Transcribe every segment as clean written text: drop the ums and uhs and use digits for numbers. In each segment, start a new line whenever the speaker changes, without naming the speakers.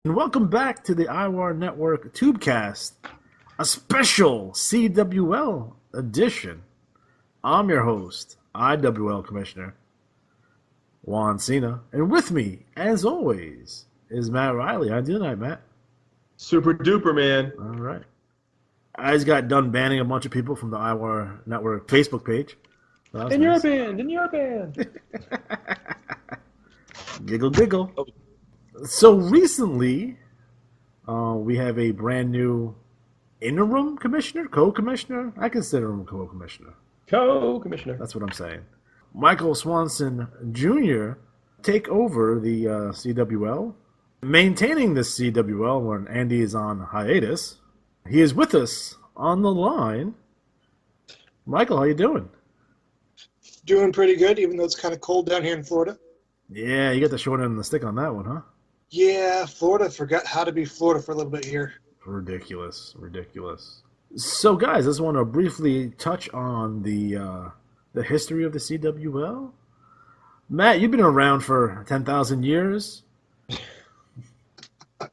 And welcome back to the IWAR Network Tubecast, a special CWL edition. I'm your host, IWL Commissioner Juan Cena, and with me, as always, is Matt Riley. How you doing tonight, Matt?
Super duper, man.
All right. I just got done banning a bunch of people from the IWAR Network Facebook page.
And nice. You're banned.
Giggle, giggle. Oh. So recently, we have a brand new interim commissioner, co-commissioner. I consider him co-commissioner.
Co-commissioner.
That's what I'm saying. Michael Swanson Jr. take over the CWL, maintaining the CWL when Andy is on hiatus. He is with us on the line. Michael, how you doing?
Doing pretty good, even though it's kind of cold down here in Florida.
Yeah, you got the short end of the stick on that one, huh?
Yeah, Florida forgot how to be Florida for a little bit here.
Ridiculous. So, guys, I just want to briefly touch on the history of the CWL. Matt, you've been around for 10,000 years.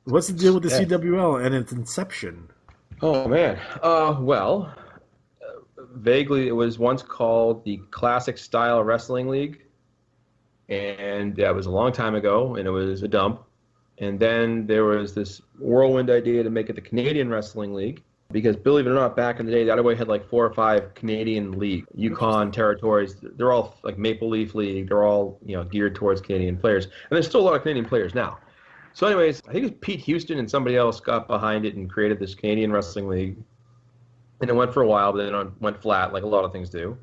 What's the deal with the CWL and its inception?
Oh, man. Vaguely, it was once called the Classic Style Wrestling League. And that was a long time ago, and it was a dump. And then there was this whirlwind idea to make it the Canadian Wrestling League, because believe it or not, back in the day, the IWA had like 4 or 5 Canadian leagues, Yukon territories. They're all like Maple Leaf League. They're all geared towards Canadian players, and there's still a lot of Canadian players now. So, anyways, I think it was Pete Houston and somebody else got behind it and created this Canadian Wrestling League, and it went for a while, but then it went flat, like a lot of things do.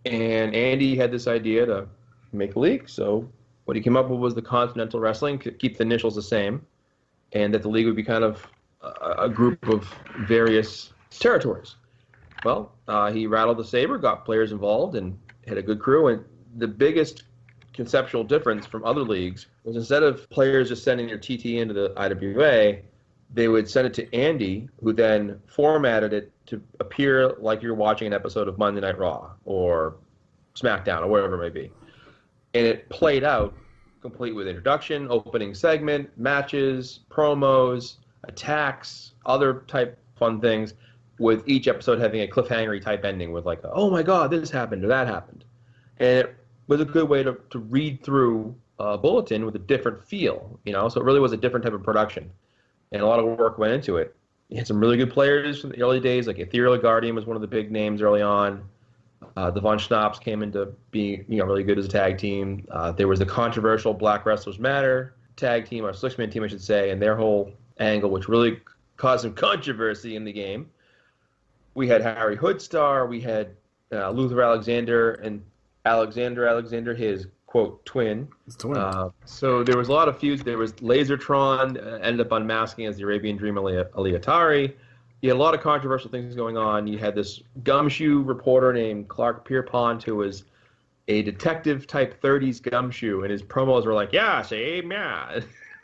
And Andy had this idea to make a league, so what he came up with was the Continental Wrestling, keep the initials the same, and that the league would be kind of a group of various territories. Well, he rattled the saber, got players involved, and had a good crew. And the biggest conceptual difference from other leagues was instead of players just sending their TT into the IWA, they would send it to Andy, who then formatted it to appear like you're watching an episode of Monday Night Raw or SmackDown or whatever it may be. And it played out complete with introduction, opening segment, matches, promos, attacks, other type fun things, with each episode having a cliffhanger type ending with like, oh my God, this happened or that happened. And it was a good way to read through a bulletin with a different feel, so it really was a different type of production. And a lot of work went into it. You had some really good players from the early days, like Ethereal Guardian was one of the big names early on. The Von Schnapps came into being really good as a tag team. There was the controversial Black Wrestlers Matter tag team, or six-man team, I should say, and their whole angle, which really caused some controversy in the game. We had Harry Hoodstar. We had Luther Alexander and Alexander, his, quote, twin.
His twin.
So there was a lot of feuds. There was Lasertron, ended up unmasking as the Arabian Dream Ali Atari. You had a lot of controversial things going on. You had this gumshoe reporter named Clark Pierpont, who was a detective-type 30s gumshoe, and his promos were like, yeah, say, yeah.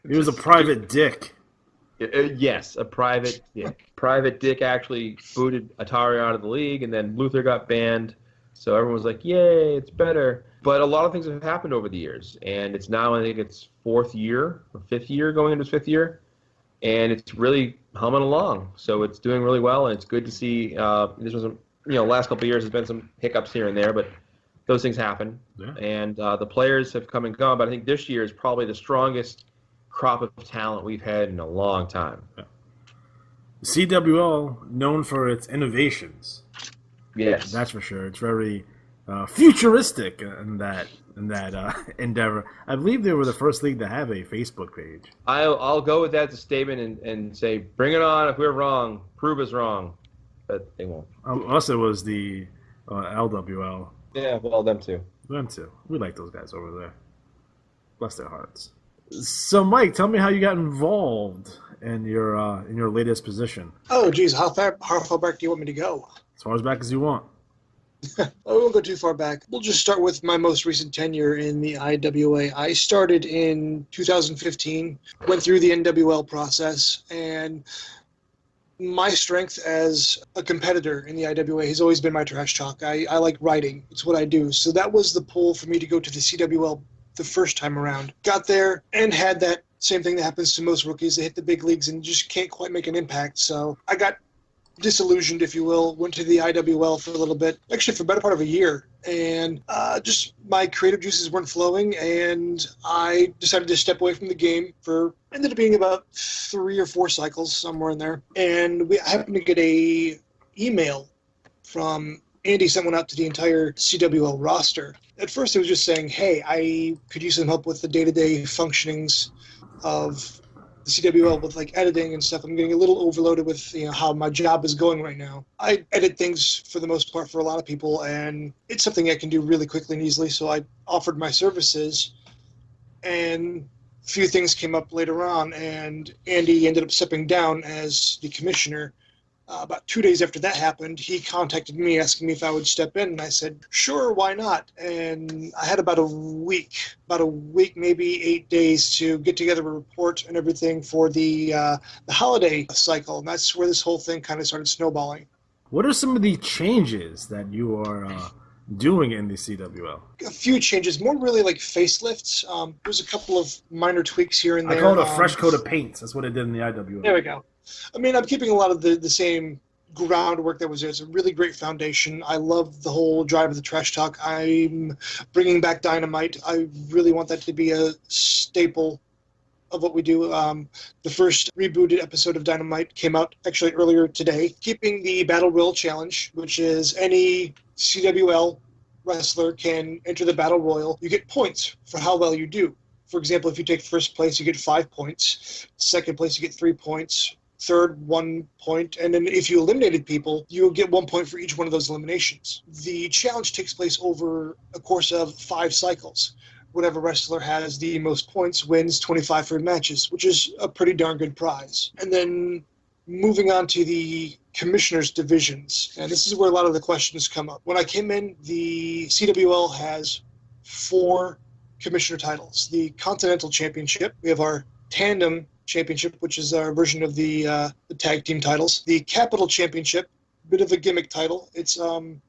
He was a private dick.
Yes, a private dick. Private Dick actually booted Atari out of the league, and then Luther got banned. So everyone was like, yay, it's better. But a lot of things have happened over the years, and it's now, I think it's 4th year, or 5th year, going into its 5th year. And it's really humming along. So it's doing really well, and it's good to see. This was, last couple of years has been some hiccups here and there, but those things happen. Yeah. And the players have come and gone, but I think this year is probably the strongest crop of talent we've had in a long time.
Yeah. CWL, known for its innovations.
Yes.
That's for sure. It's very futuristic in that endeavor. I believe they were the first league to have a Facebook page.
I'll go with that as a statement and say, bring it on. If we're wrong, prove us wrong. But they won't.
Us, it was the LWL.
Yeah, well, them too.
Them too. We like those guys over there. Bless their hearts. So, Mike, tell me how you got involved in your latest position.
Oh, geez, how far back do you want me to go?
As far as back as you want.
I won't go too far back. We'll just start with my most recent tenure in the IWA. I started in 2015, went through the NWL process, and my strength as a competitor in the IWA has always been my trash talk. I like writing. It's what I do. So that was the pull for me to go to the CWL the first time around. Got there and had that Same thing that happens to most rookies. They hit the big leagues and just can't quite make an impact. So I got disillusioned, if you will, went to the IWL for a little bit, actually for the better part of a year. And just my creative juices weren't flowing, and I decided to step away from the game for, ended up being about 3 or 4 cycles, somewhere in there. And I happened to get a email from Andy, sent one out to the entire CWL roster. At first it was just saying, hey, I could use some help with the day-to-day functionings of the CWL with like editing and stuff. I'm getting a little overloaded with how my job is going right now. I edit things for the most part for a lot of people, and it's something I can do really quickly and easily, so I offered my services. And a few things came up later on, and Andy ended up stepping down as the commissioner. About 2 days after that happened, he contacted me asking me if I would step in, and I said, sure, why not? And I had about a week, maybe 8 days to get together a report and everything for the holiday cycle, and that's where this whole thing kind of started snowballing.
What are some of the changes that you are doing in the CWL?
A few changes, more really like facelifts. There's a couple of minor tweaks here and there.
I call it a fresh coat of paint. That's what it did in the IWL.
There we go. I mean, I'm keeping a lot of the same groundwork that was there. It's a really great foundation. I love the whole drive of the trash talk. I'm bringing back Dynamite. I really want that to be a staple of what we do. The first rebooted episode of Dynamite came out actually earlier today. Keeping the Battle Royal Challenge, which is any CWL wrestler can enter the Battle Royal. You get points for how well you do. For example, if you take first place, you get 5 points. Second place, you get 3 points. Third, 1 point, and then if you eliminated people, you'll get 1 point for each one of those eliminations. The challenge takes place over a course of 5 cycles. Whatever wrestler has the most points wins 25 free matches, which is a pretty darn good prize. And then moving on to the commissioners' divisions, and this is where a lot of the questions come up. When I came in, the CWL has 4 commissioner titles. The Continental Championship, we have our Tandem Championship, which is our version of the tag team titles. The Capital Championship, bit of a gimmick title. It's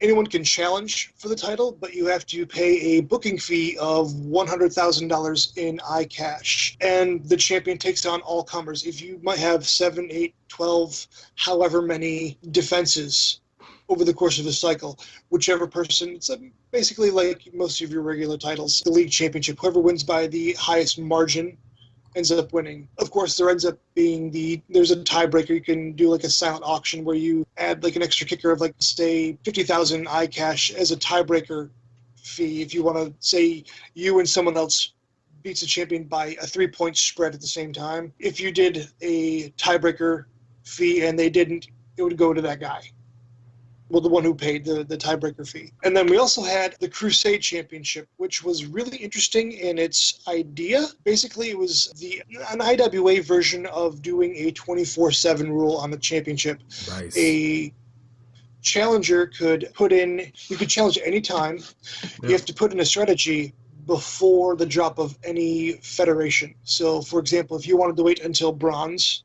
anyone can challenge for the title, but you have to pay a booking fee of $100,000 in iCash. And the champion takes on all comers. If you might have 7, 8, 12, however many defenses over the course of the cycle, whichever person, it's basically like most of your regular titles, the league championship, whoever wins by the highest margin ends up winning. Of course, there ends up being there's a tiebreaker. You can do like a silent auction where you add like an extra kicker of like, say, 50,000 iCash as a tiebreaker fee. If you want to say you and someone else beats the champion by a 3-point spread at the same time. If you did a tiebreaker fee and they didn't, it would go to that guy. Well, the one who paid the tiebreaker fee. And then we also had the Crusade Championship, which was really interesting in its idea. Basically, it was an IWA version of doing a 24/7 rule on the championship.
Nice.
A challenger could you could challenge at any time. You have to put in a strategy before the drop of any federation. So, for example, if you wanted to wait until bronze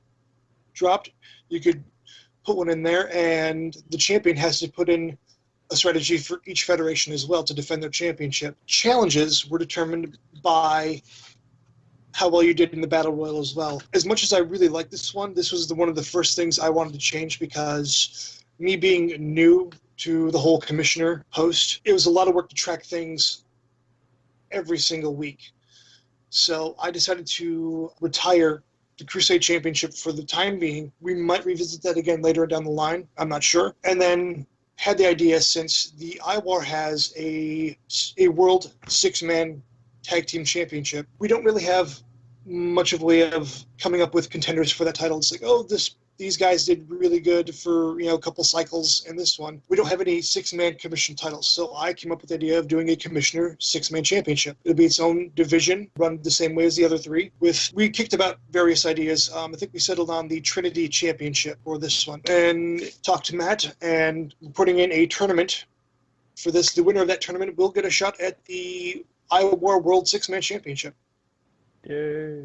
dropped, you could put one in there, and the champion has to put in a strategy for each federation as well to defend their championship. Challenges were determined by how well you did in the Battle Royal as well. As much as I really like this one, this was one of the first things I wanted to change, because me being new to the whole commissioner post, it was a lot of work to track things every single week. So I decided to retire the Crusade Championship for the time being. We might revisit that again later down the line. I'm not sure. And then had the idea, since the IWAR has a World 6-Man Tag Team Championship, we don't really have much of a way of coming up with contenders for that title. It's like, oh, these guys did really good for a couple cycles in this one. We don't have any 6-man commission titles, so I came up with the idea of doing a commissioner 6-man championship. It'll be its own division, run the same way as the other 3. We kicked about various ideas. I think we settled on the Trinity Championship for this one, and talked to Matt, and we're putting in a tournament for this. The winner of that tournament will get a shot at the IWAR World 6-Man Championship.
Yay.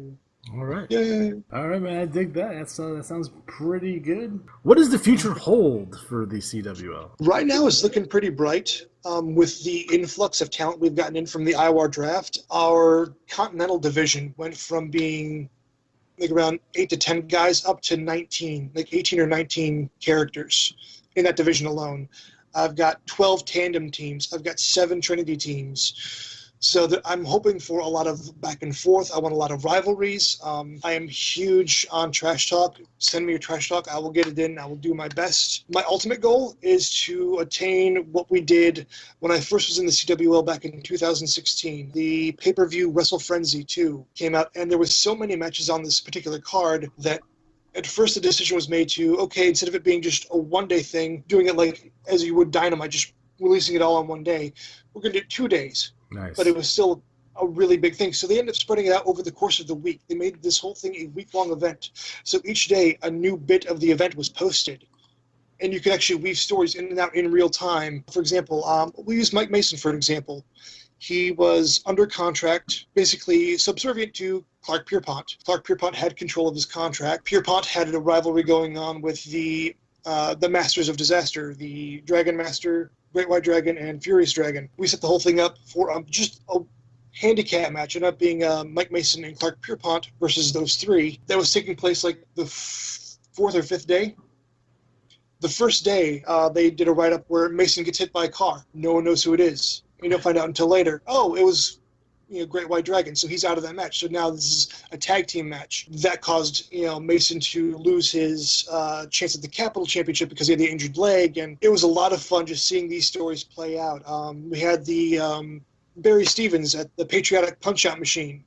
All right.
Yay.
All right, man. I dig that. That sounds pretty good. What does the future hold for the CWL?
Right now it's looking pretty bright. With the influx of talent we've gotten in from the IWAR draft, our Continental division went from being like around 8 to 10 guys up to 19, like 18 or 19 characters in that division alone. I've got 12 tandem teams. I've got 7 Trinity teams. So that I'm hoping for a lot of back and forth. I want a lot of rivalries. I am huge on trash talk. Send me your trash talk. I will get it in. I will do my best. My ultimate goal is to attain what we did when I first was in the CWL back in 2016. The pay-per-view Wrestle Frenzy 2 came out, and there was so many matches on this particular card that at first the decision was made to, okay, instead of it being just a one-day thing, doing it like as you would Dynamite, just releasing it all on one day, we're going to do it 2 days.
Nice.
But it was still a really big thing. So they ended up spreading it out over the course of the week. They made this whole thing a week-long event. So each day, a new bit of the event was posted. And you could actually weave stories in and out in real time. For example, we use Mike Mason for an example. He was under contract, basically subservient to Clark Pierpont. Clark Pierpont had control of his contract. Pierpont had a rivalry going on with the Masters of Disaster, the Dragon Master, Great White Dragon, and Furious Dragon. We set the whole thing up for just a handicap match, ended up being Mike Mason and Clark Pierpont versus those three. That was taking place like the 4th or 5th day. The first day, they did a write-up where Mason gets hit by a car. No one knows who it is. You don't find out until later. Oh, it was Great White Dragon, so he's out of that match. So now this is a tag team match. That caused Mason to lose his chance at the Capital Championship because he had the injured leg, and it was a lot of fun just seeing these stories play out. We had the Barry Stevens at the Patriotic Punch-Out Machine,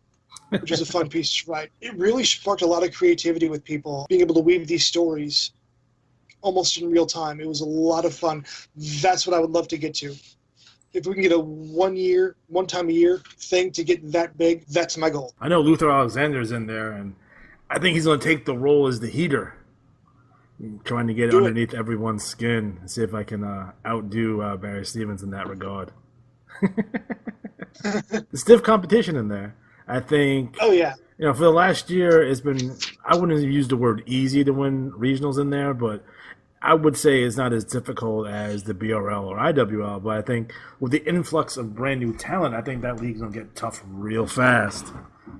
which is a fun piece to write. It really sparked a lot of creativity with people, being able to weave these stories almost in real time. It was a lot of fun. That's what I would love to get to. If we can get a one time a year thing to get that big, that's my goal.
I know Luther Alexander's in there, and I think he's going to take the role as the heater, trying to get underneath everyone's skin and see if I can outdo Barry Stevens in that regard. The stiff competition in there, I think.
Oh, yeah.
For the last year, it's been, I wouldn't use the word easy to win regionals in there, but I would say it's not as difficult as the BRL or IWL, but I think with the influx of brand new talent, I think that league's going to get tough real fast.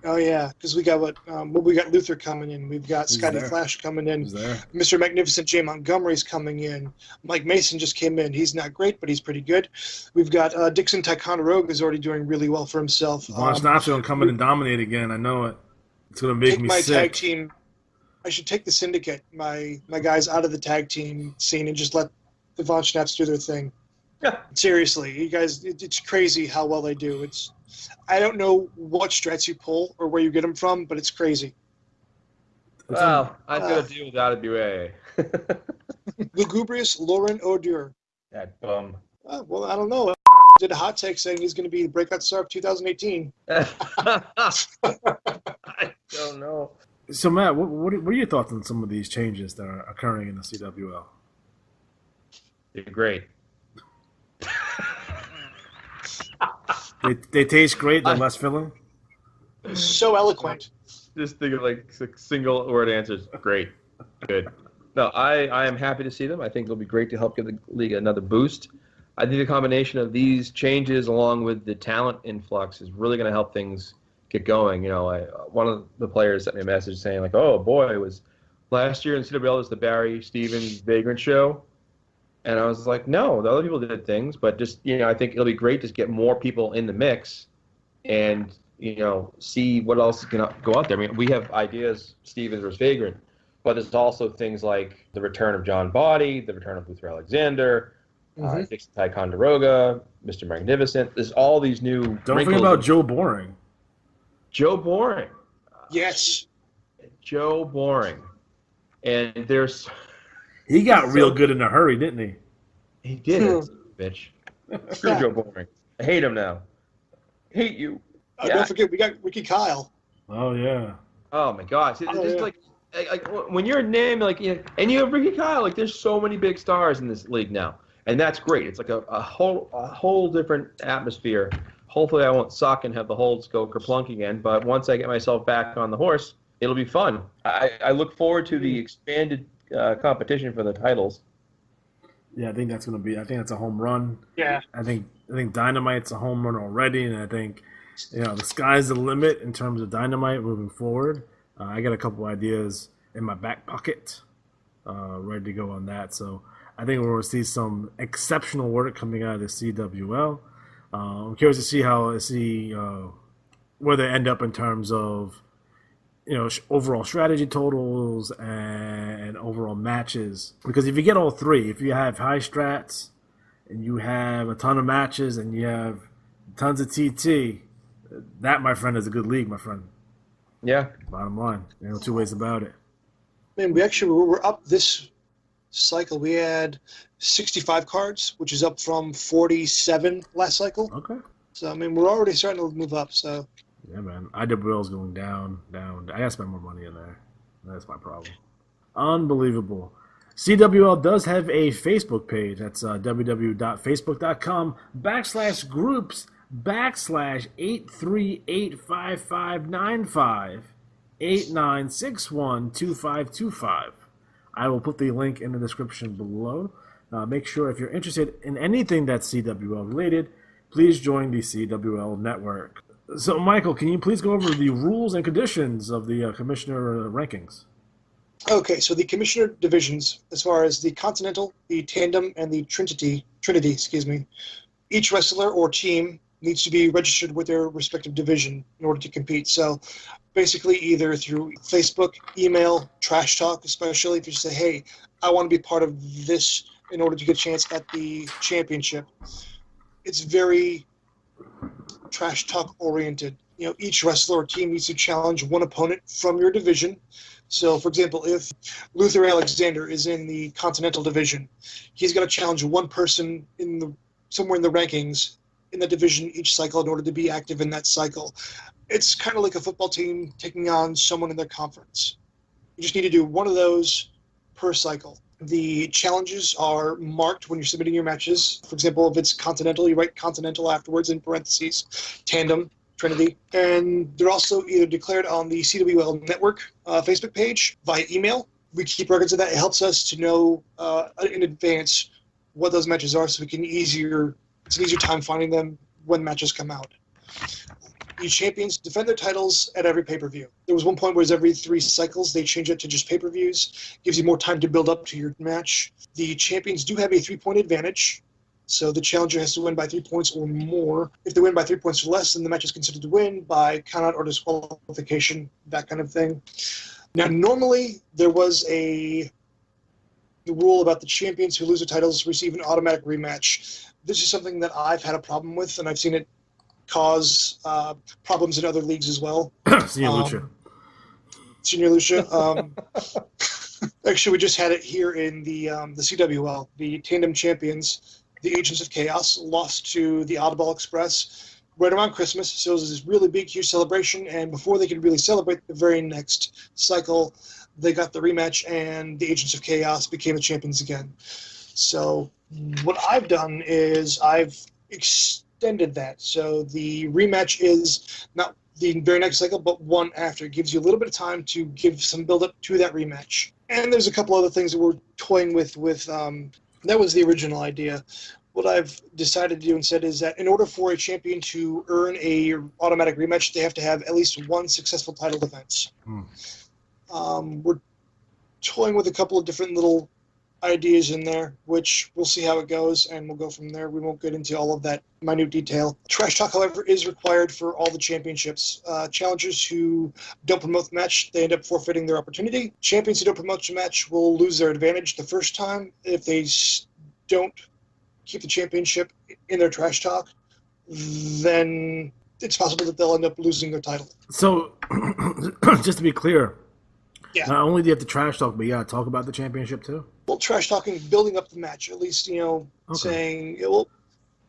Oh, yeah, because we got we got Luther coming in. We've got Scotty Flash coming in. Mr. Magnificent Jay Montgomery's coming in. Mike Mason just came in. He's not great, but he's pretty good. We've got Dixon Ticonderoga is already doing really well for himself.
Von Schnap's going to come in and dominate again. I know it. It's going to make me
my
sick.
Tag team. I should take the Syndicate, my guys, out of the tag team scene and just let the Von Schnaps do their thing.
Yeah.
Seriously, you guys, it's crazy how well they do. I don't know what strats you pull or where you get them from, but it's crazy.
Well, I've got to deal with IWA.
Lugubrious Lauren O'Dur.
That bum.
Well, I don't know. Did a hot take saying he's going to be the breakout star of 2018.
I don't know.
So, Matt, what are your thoughts on some of these changes that are occurring in the CWL?
They're great.
They taste great. They're less filling.
So eloquent.
Just think of like single word answers. Great. Good. No, I am happy to see them. I think it'll be great to help give the league another boost. I think the combination of these changes along with the talent influx is really going to help things get going. One of the players sent me a message saying like, "Oh boy, it was last year in CWL was the Barry Stevens Vagrant show," and I was like, "No, the other people did things, but just I think it'll be great to get more people in the mix, and see what else can go out there. I mean, we have ideas, Stevens versus Vagrant, but there's also things like the return of John Body, the return of Luther Alexander, Dixon Ticonderoga, Mr. Magnificent. There's all these new.
Don't forget about Joe Boring.
Joe Boring.
Yes.
Joe Boring. And there's...
He got real good in a hurry, didn't he?
He did, bitch. Screw Joe Boring. I hate him now. Hate you.
Don't forget, we got Ricky Kyle.
Oh, yeah.
Oh, my gosh. It's like when you're a name, and you have Ricky Kyle, there's so many big stars in this league now. And that's great. It's like a whole different atmosphere. Hopefully I won't suck and have the holds go kerplunk again, but once I get myself back on the horse, it'll be fun. I look forward to the expanded competition for the titles.
Yeah, I think that's a home run.
Yeah.
I think Dynamite's a home run already, and I think the sky's the limit in terms of Dynamite moving forward. I got a couple ideas in my back pocket, ready to go on that. So I think we're going to see some exceptional work coming out of the CWL. I'm curious to see where they end up in terms of overall strategy totals and overall matches. Because if you get all three, if you have high strats and you have a ton of matches and you have tons of TT, that, my friend, is a good league, my friend.
Yeah.
Bottom line, no two ways about it.
Man, we're up this cycle. We had 65 cards, which is up from 47 last cycle.
Okay.
So, I mean, we're already starting to move up. So,
yeah, man. IWL is going down. I got to spend more money in there. That's my problem. Unbelievable. CWL does have a Facebook page. That's www.facebook.com/838559589612525. I will put the link in the description below. Make sure if you're interested in anything that's CWL related, please join the CWL network. So, Michael, can you please go over the rules and conditions of the commissioner rankings?
Okay, so the commissioner divisions, as far as the Continental, the Tandem, and the Trinity, each wrestler or team needs to be registered with their respective division in order to compete. So basically either through Facebook, email, trash talk, especially if you say, hey, I want to be part of this in order to get a chance at the championship. It's very trash talk oriented. Each wrestler or team needs to challenge one opponent from your division. So, for example, if Luther Alexander is in the Continental Division, he's got to challenge one person somewhere in the rankings in the division each cycle in order to be active in that cycle. It's kind of like a football team taking on someone in their conference. You just need to do one of those per cycle. The challenges are marked when you're submitting your matches. For example, if it's Continental, you write Continental afterwards in parentheses, Tandem, Trinity, and they're also either declared on the CWL Network Facebook page via email. We keep records of that. It helps us to know in advance what those matches are, so it's an easier time finding them when matches come out. The champions defend their titles at every pay-per-view. There was one point where every 3 cycles they change it to just pay-per-views. Gives you more time to build up to your match. The champions do have a 3-point advantage. So the challenger has to win by 3 points or more. If they win by 3 points or less, then the match is considered to win by countout or disqualification, that kind of thing. Now, normally there was the rule about the champions who lose their titles receive an automatic rematch. This is something that I've had a problem with, and I've seen it cause problems in other leagues as well.
Senior
Lucia. Actually, we just had it here in the CWL. The Tandem champions, the Agents of Chaos, lost to the Audible Express right around Christmas. So it was this really big, huge celebration. And before they could really celebrate the very next cycle, they got the rematch, and the Agents of Chaos became the champions again. So what I've done is I've extended that. So the rematch is not the very next cycle, but one after. It gives you a little bit of time to give some build-up to that rematch. And there's a couple other things that we're toying with that was the original idea. What I've decided to do instead is that in order for a champion to earn a automatic rematch, they have to have at least one successful title defense. We're toying with a couple of different little ideas in there, which we'll see how it goes, and we'll go from there. We won't get into all of that minute detail. Trash talk, however, is required for all the championships. Challengers who don't promote the match, they end up forfeiting their opportunity. Champions who don't promote the match will lose their advantage the first time. If they don't keep the championship in their trash talk, then it's possible that they'll end up losing their title.
So, just to be clear,
yeah.
Not only do you have to trash talk, but you got to talk about the championship too?
Well, trash talking, building up the match, at least, saying, build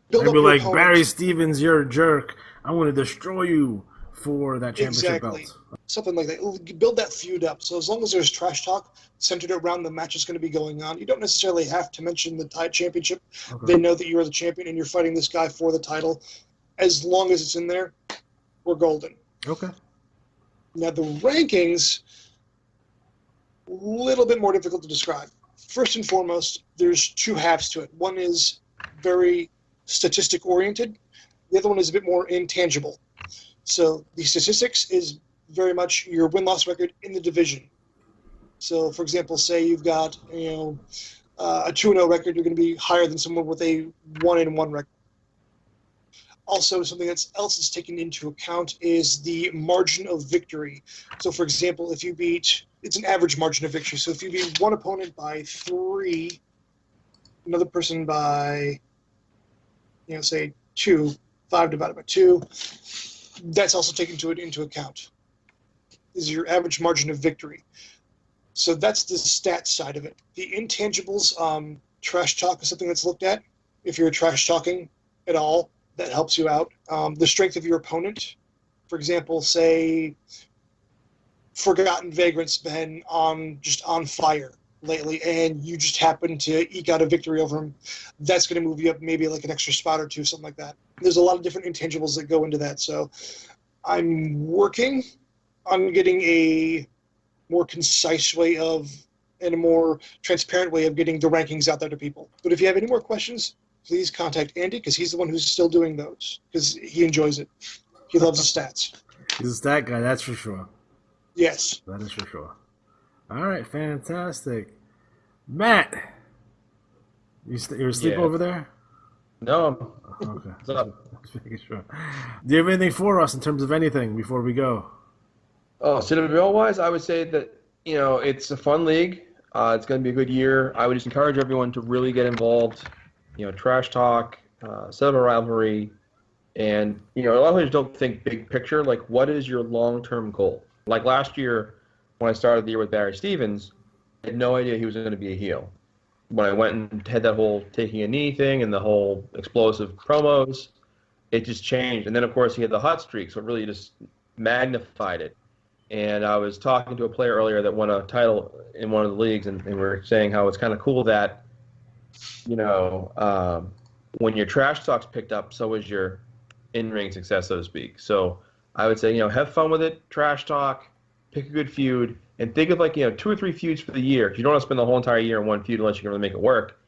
I'd
up
be
your
like,
opponent.
Barry Stevens, you're a jerk. I want to destroy you for that championship belt.
Something like that. Build that feud up. So as long as there's trash talk centered around the match that's going to be going on, you don't necessarily have to mention the championship. Okay. They know that you're the champion and you're fighting this guy for the title. As long as it's in there, we're golden.
Okay.
Now the rankings, a little bit more difficult to describe. First and foremost, there's 2 halves to it. One is very statistic oriented. The other one is a bit more intangible. So the statistics is very much your win-loss record in the division. So, for example, say you've got a 2-0 record, you're going to be higher than someone with a 1-1 record. Also, something else is taken into account is the margin of victory. So, for example, if you beat, it's an average margin of victory. So if you beat one opponent by 3, another person by, say 2, 5 divided by 2, that's also taken into account. This is your average margin of victory. So that's the stats side of it. The intangibles, trash talk is something that's looked at. If you're trash talking at all, that helps you out. The strength of your opponent, for example, say Forgotten Vagrant's been on fire lately, and you just happen to eke out a victory over him. That's going to move you up maybe like an extra spot or 2, something like that. There's a lot of different intangibles that go into that. So I'm working on getting a more concise way and a more transparent way of getting the rankings out there to people. But if you have any more questions, please contact Andy, because he's the one who's still doing those, because he enjoys it. He loves the stats.
He's a stat guy, that's for sure.
Yes.
That is for sure. All right, fantastic. Matt, you're asleep over there?
No.
Okay.
What's up?
Just making sure. Do you have anything for us in terms of anything before we go?
Oh, CWL-wise, I would say that, it's a fun league. It's going to be a good year. I would just encourage everyone to really get involved. Trash talk, set up a rivalry, and, a lot of players don't think big picture. Like, what is your long-term goal? Like last year, when I started the year with Barry Stevens, I had no idea he was going to be a heel. When I went and had that whole taking a knee thing and the whole explosive promos, it just changed. And then, of course, he had the hot streak, so it really just magnified it. And I was talking to a player earlier that won a title in one of the leagues, and we were saying how it's kind of cool that, when your trash talk's picked up, so is your in-ring success, so to speak. So I would say, have fun with it, trash talk, pick a good feud, and think of 2 or 3 feuds for the year. You don't want to spend the whole entire year in one feud unless you can really make it work.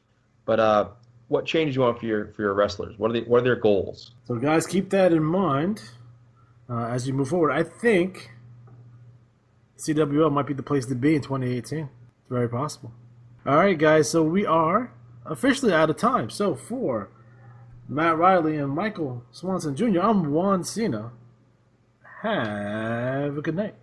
But what changes you want for your wrestlers? What are their goals?
So guys, keep that in mind as you move forward. I think CWL might be the place to be in 2018. It's very possible. All right, guys, so we are officially out of time. So for Matt Riley and Michael Swanson Jr., I'm Juan Cena. Have a good night.